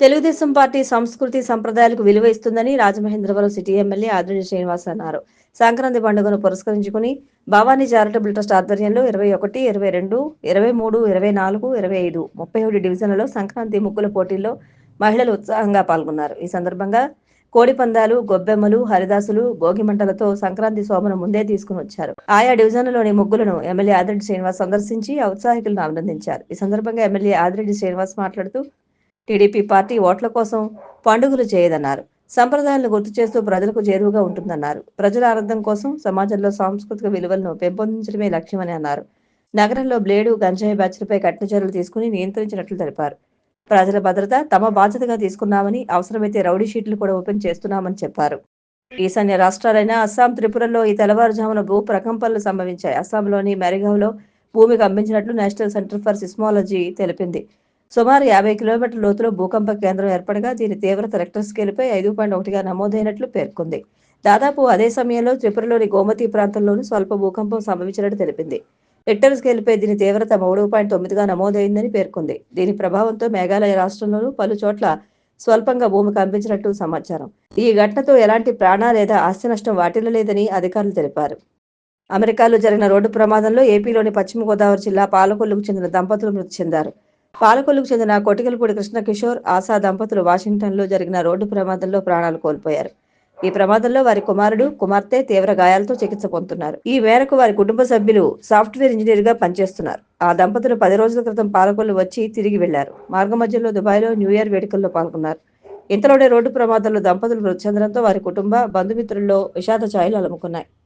Telugu Desam party సంస్కృతి సంప్రదాయాలకు విలువ ఇస్తుందని రాజమహేంద్రవరం సిటీ ఎమ్మెల్యే ఆదిరెడ్డి శ్రీనివాస్ అన్నారు. సంక్రాంతి పండుగను పురస్కరించుకుని భవానీ చారిటబుల్ ట్రస్ట్ ఆధ్వర్యంలో 21, 22, 23, 24, 25, 31 డివిజన్లలో సంక్రాంతి ముగ్గుల పోటీల్లో మహిళలు ఉత్సాహంగా పాల్గొన్నారు. ఈ సందర్భంగా కోడి పందాలు, గొబ్బెమ్మలు, హరిదాసులు, భోగిమంటలతో సంక్రాంతి శోభను ముందే తీసుకుని వచ్చారు. ఆయా డివిజన్లలోని ముగ్గులను ఎమ్మెల్యే ఆదిరెడ్డి శ్రీనివాస్ సందర్శించి ఆ ఉత్సాహికులను అభినందించారు. ఈ సందర్భంగా ఎమ్మెల్యే ఆదిరెడ్డి శ్రీనివాస్ మాట్లాడుతూ టీడీపీ పార్టీ ఓట్ల కోసం పండుగలు చేయదన్నారు. సంప్రదాయాలను గుర్తు చేస్తూ ప్రజలకు చేరువగా ఉంటుందన్నారు. ప్రజల ఆనందం కోసం సమాజంలో సాంస్కృతిక విలువలను పెంపొందించడమే లక్ష్యమని అన్నారు. నగరంలో బ్లేడు, గంజాయి బ్యాచ్లపై కఠిన చర్యలు తీసుకుని నియంత్రించినట్లు తెలిపారు. ప్రజల భద్రత తమ బాధ్యతగా తీసుకున్నామని, అవసరమైతే రౌడీ షీట్లు కూడా ఓపెన్ చేస్తున్నామని చెప్పారు. ఈశాన్య రాష్ట్రాలైన అస్సాం, త్రిపురలో ఈ తెల్లవారుజామున భూ ప్రకంపనలు సంభవించాయి. అస్సాంలోని మెరిగావ్లో భూమి కంపించినట్లు నేషనల్ సెంటర్ ఫర్ సిస్మాలజీ తెలిపింది. సుమారు 50 కిలోమీటర్ల లోతులో భూకంప కేంద్రం ఏర్పడగా దీని తీవ్రత రెక్టర్ స్కేలుపై 5.1గా నమోదైనట్లు పేర్కొంది. దాదాపు అదే సమయంలో త్రిపురలోని గోమతి ప్రాంతంలోనూ స్వల్ప భూకంపం సంభవించినట్టు తెలిపింది. రిక్టర్ స్కేలుపై దీని తీవ్రత 3.9గా నమోదైందని పేర్కొంది. దీని ప్రభావంతో మేఘాలయ రాష్ట్రంలోనూ పలు చోట్ల స్వల్పంగా భూమి కంపించినట్టు సమాచారం. ఈ ఘటనతో ఎలాంటి ప్రాణ లేదా ఆస్తి నష్టం వాటిల్లలేదని అధికారులు తెలిపారు. అమెరికాలో జరిగిన రోడ్డు ప్రమాదంలో ఏపీలోని పశ్చిమ గోదావరి జిల్లా పాలకొల్లుకు చెందిన దంపతులు మృతి చెందారు. పాలకొల్లుకు చెందిన కొటికలపూడి కృష్ణకిషోర్, ఆశా దంపతులు వాషింగ్టన్లో జరిగిన రోడ్డు ప్రమాదంలో ప్రాణాలు కోల్పోయారు. ఈ ప్రమాదంలో వారి కుమారుడు, కుమార్తె తీవ్ర గాయాలతో చికిత్స పొందుతున్నారు. ఈ మేరకు వారి కుటుంబ సభ్యులు సాఫ్ట్వేర్ ఇంజనీర్గా పనిచేస్తున్నారు. ఆ దంపతులు 10 రోజుల క్రితం పాలకొల్లు వచ్చి తిరిగి వెళ్లారు. మార్గమధ్యంలో దుబాయ్లో న్యూ ఇయర్ వేడుకల్లో పాల్గొన్నారు. ఇంతలోనే రోడ్డు ప్రమాదంలో దంపతులు మృతి చెందడంతో వారి కుటుంబ, బంధుమిత్రుల్లో విషాద ఛాయలు అలుముకున్నాయి.